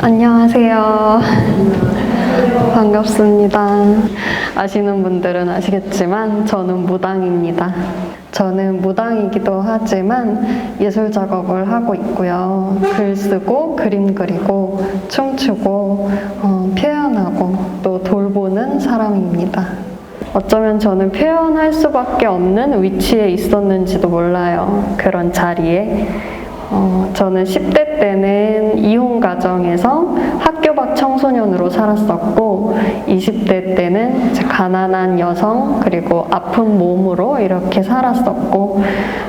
안녕하세요. 반갑습니다. 아시는 분들은 아시겠지만 저는 무당입니다. 저는 무당이기도 하지만 예술 작업을 하고 있고요. 글 쓰고 그림 그리고 춤추고 표현하고 또 돌보는 사람입니다. 어쩌면 저는 표현할 수밖에 없는 위치에 있었는지도 몰라요. 그런 자리에. 저는 10대 때는 이혼 가정에서 학교 밖 청소년으로 살았었고 20대 때는 가난한 여성 그리고 아픈 몸으로 이렇게 살았었고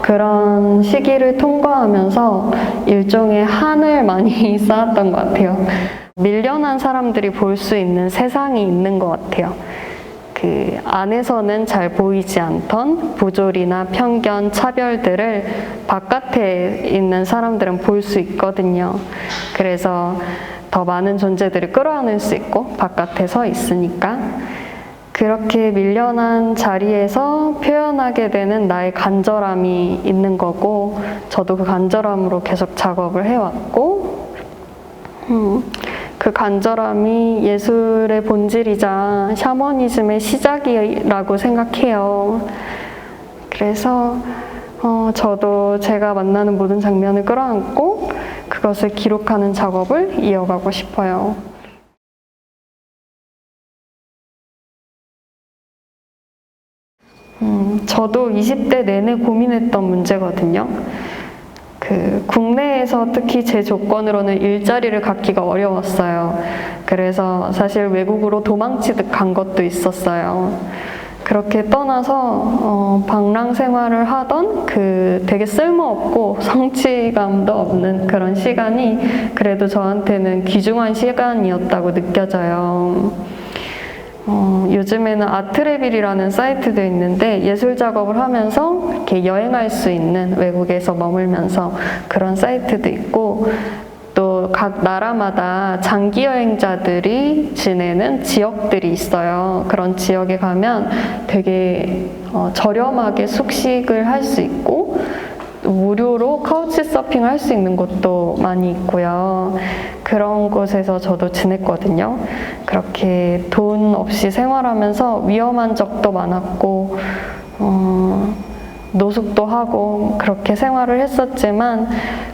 그런 시기를 통과하면서 일종의 한을 많이 쌓았던 것 같아요. 밀려난 사람들이 볼 수 있는 세상이 있는 것 같아요. 그 안에서는 잘 보이지 않던 부조리나 편견, 차별들을 바깥에 있는 사람들은 볼 수 있거든요. 그래서 더 많은 존재들을 끌어안을 수 있고 바깥에 서 있으니까 그렇게 밀려난 자리에서 표현하게 되는 나의 간절함이 있는 거고 저도 그 간절함으로 계속 작업을 해왔고 그 간절함이 예술의 본질이자 샤머니즘의 시작이라고 생각해요. 그래서 저도 제가 만나는 모든 장면을 끌어안고 그것을 기록하는 작업을 이어가고 싶어요. 저도 20대 내내 고민했던 문제거든요. 국내에서 특히 제 조건으로는 일자리를 갖기가 어려웠어요. 그래서 사실 외국으로 도망치듯 간 것도 있었어요. 그렇게 떠나서 방랑 생활을 하던 되게 쓸모없고 성취감도 없는 그런 시간이 그래도 저한테는 귀중한 시간이었다고 느껴져요. 요즘에는 아트레빌이라는 사이트도 있는데 예술 작업을 하면서 이렇게 여행할 수 있는 외국에서 머물면서 그런 사이트도 있고 또 각 나라마다 장기 여행자들이 지내는 지역들이 있어요. 그런 지역에 가면 되게 저렴하게 숙식을 할 수 있고 무료로 카우치 서핑을 할 수 있는 곳도 많이 있고요. 그런 곳에서 저도 지냈거든요. 그렇게 돈 없이 생활하면서 위험한 적도 많았고 노숙도 하고 그렇게 생활을 했었지만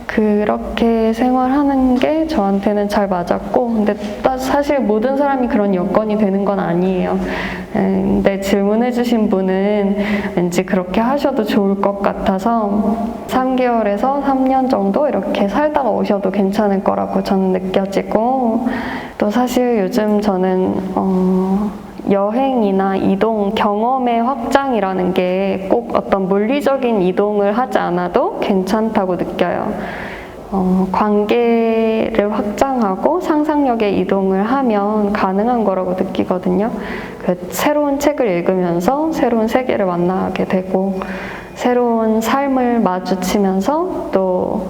그렇게 생활하는 게 저한테는 잘 맞았고 근데 사실 모든 사람이 그런 여건이 되는 건 아니에요. 근데 질문해 주신 분은 왠지 그렇게 하셔도 좋을 것 같아서 3개월에서 3년 정도 이렇게 살다가 오셔도 괜찮을 거라고 저는 느껴지고 또 사실 요즘 저는 여행이나 이동, 경험의 확장이라는 게 꼭 어떤 물리적인 이동을 하지 않아도 괜찮다고 느껴요. 관계를 확장하고 상상력의 이동을 하면 가능한 거라고 느끼거든요. 새로운 책을 읽으면서 새로운 세계를 만나게 되고 새로운 삶을 마주치면서 또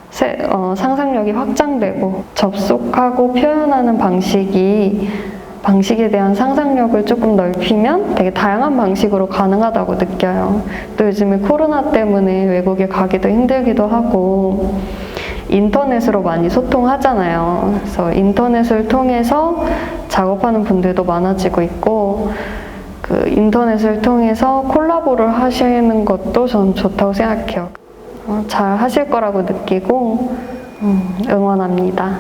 상상력이 확장되고 접속하고 표현하는 방식에 대한 상상력을 조금 넓히면 되게 다양한 방식으로 가능하다고 느껴요. 또 요즘에 코로나 때문에 외국에 가기도 힘들기도 하고 인터넷으로 많이 소통하잖아요. 그래서 인터넷을 통해서 작업하는 분들도 많아지고 있고 인터넷을 통해서 콜라보를 하시는 것도 전 좋다고 생각해요. 잘 하실 거라고 느끼고 응원합니다.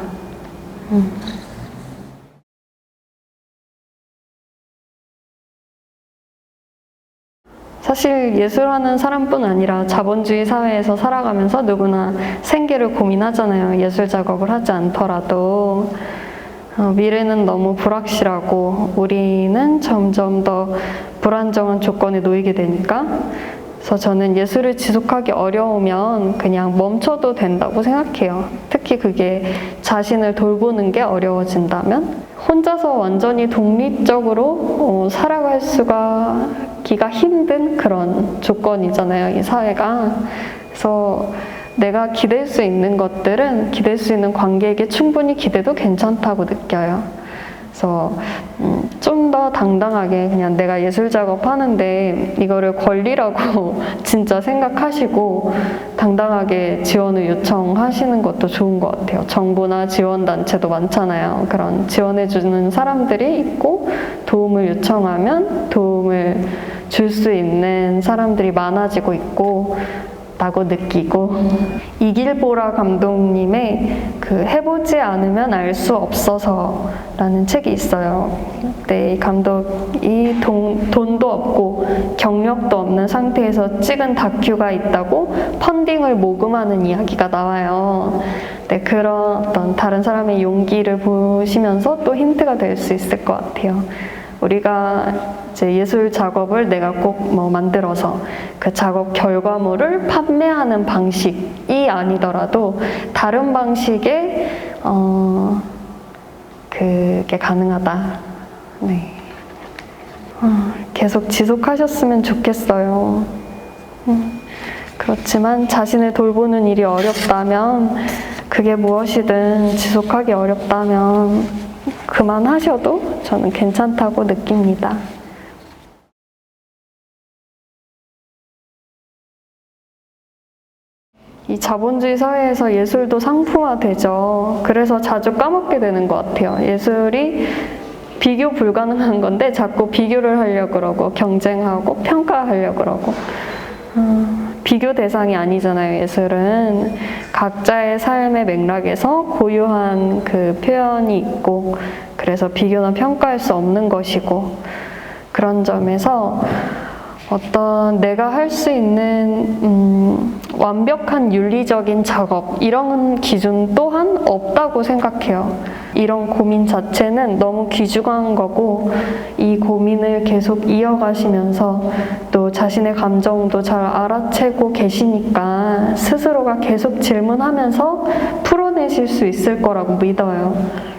사실 예술하는 사람뿐 아니라 자본주의 사회에서 살아가면서 누구나 생계를 고민하잖아요. 예술 작업을 하지 않더라도. 미래는 너무 불확실하고 우리는 점점 더 불안정한 조건에 놓이게 되니까 그래서 저는 예술을 지속하기 어려우면 그냥 멈춰도 된다고 생각해요. 특히 그게 자신을 돌보는 게 어려워진다면 혼자서 완전히 독립적으로 살아갈 기가 힘든 그런 조건이잖아요, 이 사회가. 그래서 내가 기댈 수 있는 것들은 기댈 수 있는 관계에게 충분히 기대도 괜찮다고 느껴요. 그래서 좀 더 당당하게 그냥 내가 예술 작업하는데 이거를 권리라고 진짜 생각하시고 당당하게 지원을 요청하시는 것도 좋은 것 같아요. 정부나 지원단체도 많잖아요. 그런 지원해주는 사람들이 있고 도움을 요청하면 도움을 줄 수 있는 사람들이 많아지고 있고 라고 느끼고, 이길보라 감독님의 그 해보지 않으면 알 수 없어서 라는 책이 있어요. 네, 이 감독이 돈도 없고 경력도 없는 상태에서 찍은 다큐가 있다고 펀딩을 모금하는 이야기가 나와요. 네, 그런 어떤 다른 사람의 용기를 보시면서 또 힌트가 될 수 있을 것 같아요. 우리가 이제 예술 작업을 내가 꼭 뭐 만들어서 그 작업 결과물을 판매하는 방식이 아니더라도 다른 방식의 그게 가능하다. 네. 계속 지속하셨으면 좋겠어요. 그렇지만 자신을 돌보는 일이 어렵다면, 그게 무엇이든 지속하기 어렵다면 그만하셔도 저는 괜찮다고 느낍니다. 이 자본주의 사회에서 예술도 상품화되죠. 그래서 자주 까먹게 되는 것 같아요. 예술이 비교 불가능한 건데 자꾸 비교를 하려고 그러고 경쟁하고 평가하려고 그러고 비교 대상이 아니잖아요. 예술은 각자의 삶의 맥락에서 고유한 그 표현이 있고, 그래서 비교나 평가할 수 없는 것이고, 그런 점에서 어떤 내가 할 수 있는 완벽한 윤리적인 작업, 이런 기준 또한 없다고 생각해요. 이런 고민 자체는 너무 귀중한 거고, 이 고민을 계속 이어가시면서 또 자신의 감정도 잘 알아채고 계시니까 스스로가 계속 질문하면서 풀어내실 수 있을 거라고 믿어요.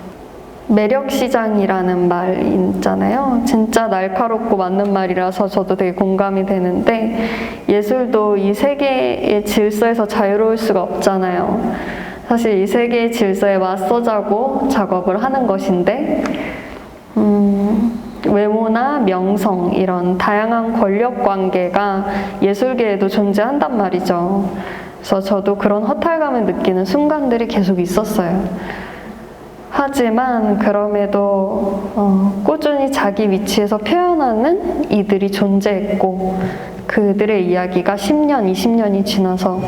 매력시장이라는 말 있잖아요. 진짜 날카롭고 맞는 말이라서 저도 되게 공감이 되는데, 예술도 이 세계의 질서에서 자유로울 수가 없잖아요. 사실 이 세계의 질서에 맞서자고 작업을 하는 것인데, 외모나 명성, 이런 다양한 권력 관계가 예술계에도 존재한단 말이죠. 그래서 저도 그런 허탈감을 느끼는 순간들이 계속 있었어요. 하지만 그럼에도 꾸준히 자기 위치에서 표현하는 이들이 존재했고, 그들의 이야기가 10년, 20년이 지나서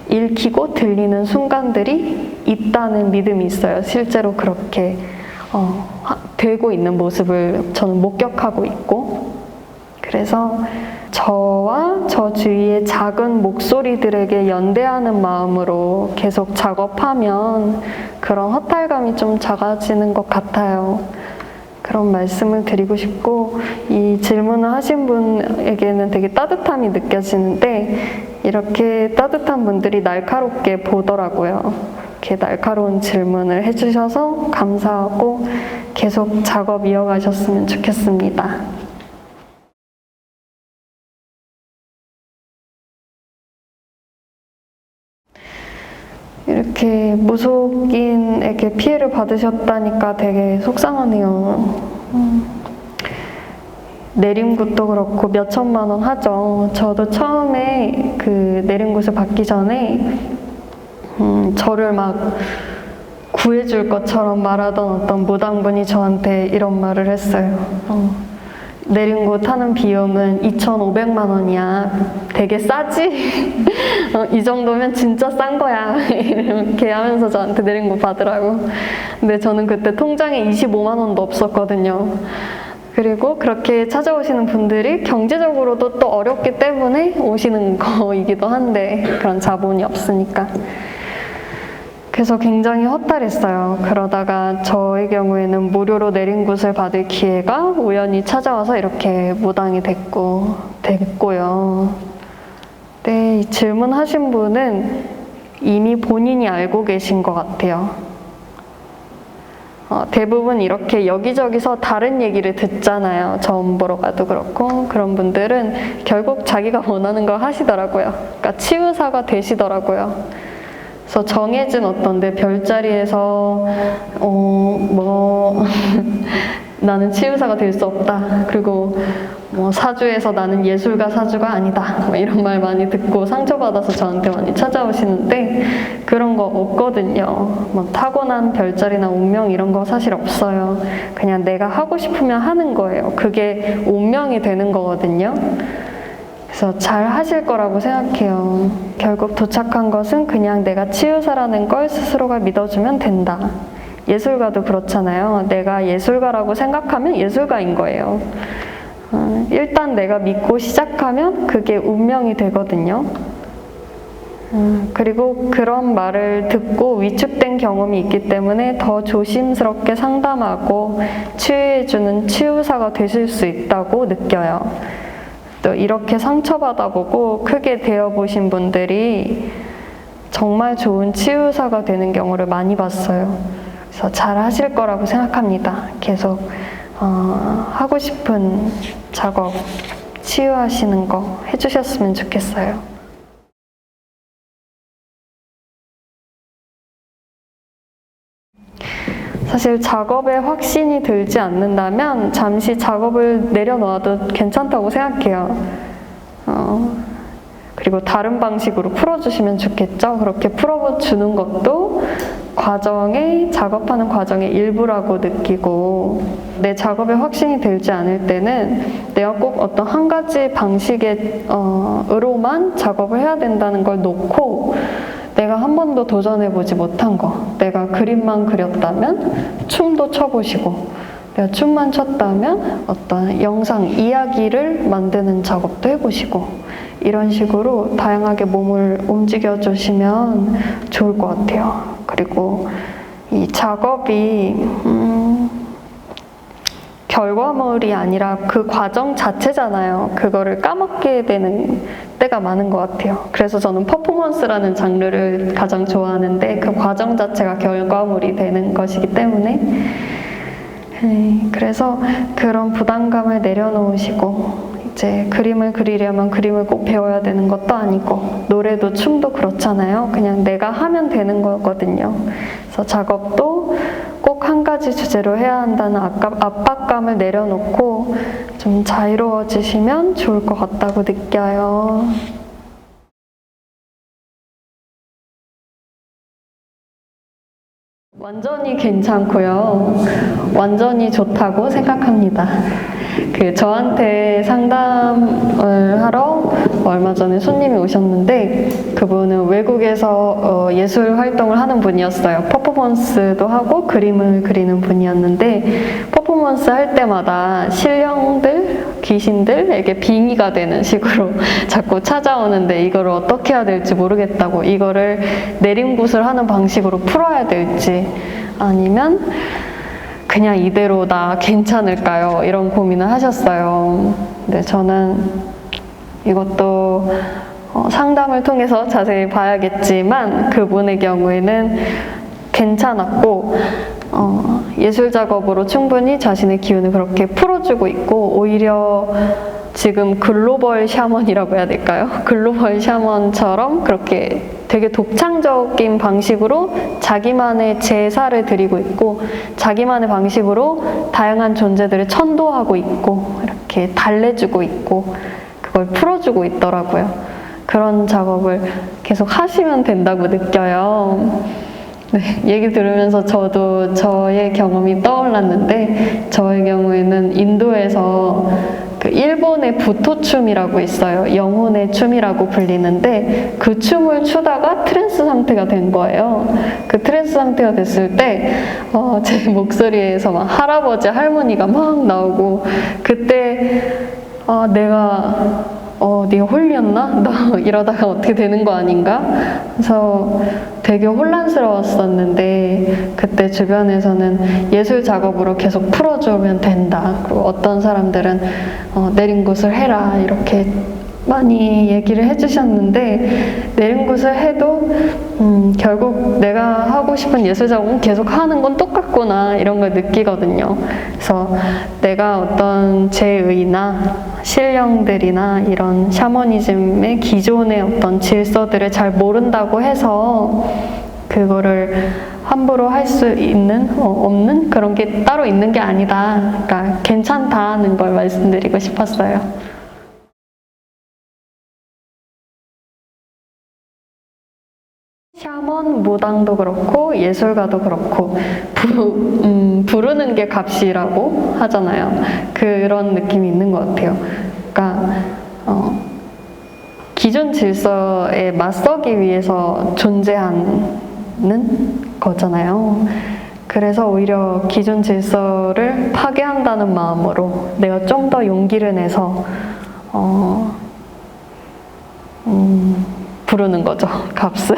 읽히고 들리는 순간들이 있다는 믿음이 있어요. 실제로 그렇게 되고 있는 모습을 저는 목격하고 있고, 그래서 저와 저 주위의 작은 목소리들에게 연대하는 마음으로 계속 작업하면 그런 허탈감이 좀 작아지는 것 같아요. 그런 말씀을 드리고 싶고, 이 질문을 하신 분에게는 되게 따뜻함이 느껴지는데, 이렇게 따뜻한 분들이 날카롭게 보더라고요. 이렇게 날카로운 질문을 해주셔서 감사하고 계속 작업 이어가셨으면 좋겠습니다. 이렇게 무속인에게 피해를 받으셨다니까 되게 속상하네요. 내림굿도 그렇고 몇 천만 원 하죠. 저도 처음에 그 내림굿을 받기 전에 저를 막 구해줄 것처럼 말하던 어떤 무당분이 저한테 이런 말을 했어요. 내림굿 하는 비용은 2,500만 원이야. 되게 싸지? 이 정도면 진짜 싼 거야. 이렇게 하면서 저한테 내림굿 받으라고. 근데 저는 그때 통장에 25만 원도 없었거든요. 그리고 그렇게 찾아오시는 분들이 경제적으로도 또 어렵기 때문에 오시는 거이기도 한데, 그런 자본이 없으니까. 그래서 굉장히 허탈했어요. 그러다가 저의 경우에는 무료로 내림굿을 받을 기회가 우연히 찾아와서 이렇게 무당이 됐고요. 네, 이 질문하신 분은 이미 본인이 알고 계신 것 같아요. 대부분 이렇게 여기저기서 다른 얘기를 듣잖아요. 점 보러 가도 그렇고, 그런 분들은 결국 자기가 원하는 걸 하시더라고요. 그러니까 치유사가 되시더라고요. 그래서 정해진 어떤 내 별자리에서 나는 치유사가 될 수 없다. 그리고 사주에서 나는 예술가 사주가 아니다. 이런 말 많이 듣고 상처받아서 저한테 많이 찾아오시는데 그런 거 없거든요. 타고난 별자리나 운명 이런 거 사실 없어요. 그냥 내가 하고 싶으면 하는 거예요. 그게 운명이 되는 거거든요. 그래서 잘 하실 거라고 생각해요. 결국 도착한 것은 그냥 내가 치유사라는 걸 스스로가 믿어주면 된다. 예술가도 그렇잖아요. 내가 예술가라고 생각하면 예술가인 거예요. 일단 내가 믿고 시작하면 그게 운명이 되거든요. 그리고 그런 말을 듣고 위축된 경험이 있기 때문에 더 조심스럽게 상담하고 치유해주는 치유사가 되실 수 있다고 느껴요. 또 이렇게 상처받아보고 크게 되어보신 분들이 정말 좋은 치유사가 되는 경우를 많이 봤어요. 그래서 잘 하실 거라고 생각합니다. 계속 하고 싶은 작업, 치유하시는 거 해주셨으면 좋겠어요. 사실 작업에 확신이 들지 않는다면 잠시 작업을 내려놓아도 괜찮다고 생각해요. 그리고 다른 방식으로 풀어주시면 좋겠죠. 그렇게 풀어주는 것도 작업하는 과정의 일부라고 느끼고, 내 작업에 확신이 들지 않을 때는 내가 꼭 어떤 한 가지 방식으로만 작업을 해야 된다는 걸 놓고, 내가 한 번도 도전해보지 못한 거, 내가 그림만 그렸다면 춤도 춰보시고, 내가 춤만 췄다면 어떤 영상, 이야기를 만드는 작업도 해보시고, 이런 식으로 다양하게 몸을 움직여주시면 좋을 것 같아요. 그리고 이 작업이 결과물이 아니라 그 과정 자체잖아요. 그거를 까먹게 되는 때가 많은 것 같아요. 그래서 저는 퍼포먼스라는 장르를 가장 좋아하는데 그 과정 자체가 결과물이 되는 것이기 때문에 그래서 그런 부담감을 내려놓으시고, 이제 그림을 그리려면 그림을 꼭 배워야 되는 것도 아니고, 노래도 춤도 그렇잖아요. 그냥 내가 하면 되는 거거든요. 그래서 작업도 꼭 한 가지 주제로 해야 한다는 압박감을 내려놓고 좀 자유로워지시면 좋을 것 같다고 느껴요. 완전히 괜찮고요. 완전히 좋다고 생각합니다. 저한테 상담을 하러 얼마 전에 손님이 오셨는데, 그분은 외국에서 예술 활동을 하는 분이었어요. 퍼포먼스도 하고 그림을 그리는 분이었는데, 퍼포먼스 할 때마다 신령들, 귀신들에게 빙의가 되는 식으로 자꾸 찾아오는데 이거를 어떻게 해야 될지 모르겠다고, 이거를 내림굿을 하는 방식으로 풀어야 될지 아니면 그냥 이대로 나 괜찮을까요? 이런 고민을 하셨어요. 근데 저는 이것도 상담을 통해서 자세히 봐야겠지만 그분의 경우에는 괜찮았고 예술 작업으로 충분히 자신의 기운을 그렇게 풀어주고 있고, 오히려 지금 글로벌 샤먼이라고 해야 될까요? 글로벌 샤먼처럼 그렇게 되게 독창적인 방식으로 자기만의 제사를 드리고 있고, 자기만의 방식으로 다양한 존재들을 천도하고 있고, 이렇게 달래주고 있고, 그걸 풀어주고 있더라고요. 그런 작업을 계속 하시면 된다고 느껴요. 네, 얘기 들으면서 저도 저의 경험이 떠올랐는데, 저의 경우에는 인도에서 그 일본의 부토춤이라고 있어요. 영혼의 춤이라고 불리는데, 그 춤을 추다가 트랜스 상태가 된 거예요. 그 트랜스 상태가 됐을 때 제 목소리에서 막 할아버지, 할머니가 막 나오고, 그때 내가 네가 홀렸나? 너 이러다가 어떻게 되는 거 아닌가? 그래서 되게 혼란스러웠었는데, 그때 주변에서는 예술 작업으로 계속 풀어주면 된다. 그리고 어떤 사람들은 내린 곳을 해라. 이렇게 많이 얘기를 해주셨는데 내린 곳을 해도 결국 내가 하고 싶은 예술 작업은 계속 하는 건 똑같구나 이런 걸 느끼거든요. 그래서 내가 어떤 제의나 신령들이나 이런 샤머니즘의 기존의 어떤 질서들을 잘 모른다고 해서 그거를 함부로 할 수 있는, 없는 그런 게 따로 있는 게 아니다. 그러니까 괜찮다는 걸 말씀드리고 싶었어요. 샤먼, 무당도 그렇고 예술가도 그렇고 부르는 게 값이라고 하잖아요. 그런 느낌이 있는 것 같아요. 그러니까 기존 질서에 맞서기 위해서 존재하는 거잖아요. 그래서 오히려 기존 질서를 파괴한다는 마음으로 내가 좀 더 용기를 내서 부르는 거죠, 값을.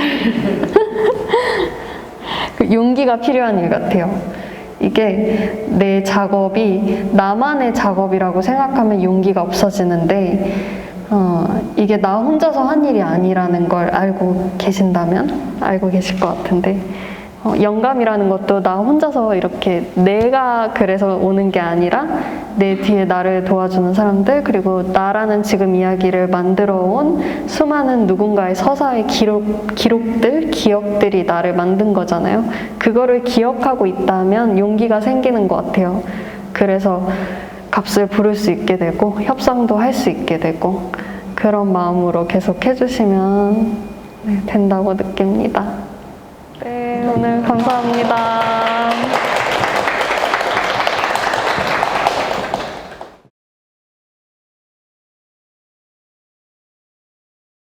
그 용기가 필요한 일 같아요. 이게 내 작업이 나만의 작업이라고 생각하면 용기가 없어지는데 이게 나 혼자서 한 일이 아니라는 걸 알고 계신다면 알고 계실 것 같은데 영감이라는 것도 나 혼자서 이렇게 내가 그래서 오는 게 아니라 내 뒤에 나를 도와주는 사람들 그리고 나라는 지금 이야기를 만들어 온 수많은 누군가의 서사의 기록들, 기억들이 나를 만든 거잖아요. 그거를 기억하고 있다면 용기가 생기는 것 같아요. 그래서 값을 부를 수 있게 되고 협상도 할 수 있게 되고 그런 마음으로 계속 해주시면 된다고 느낍니다. 네, 오늘 감사합니다.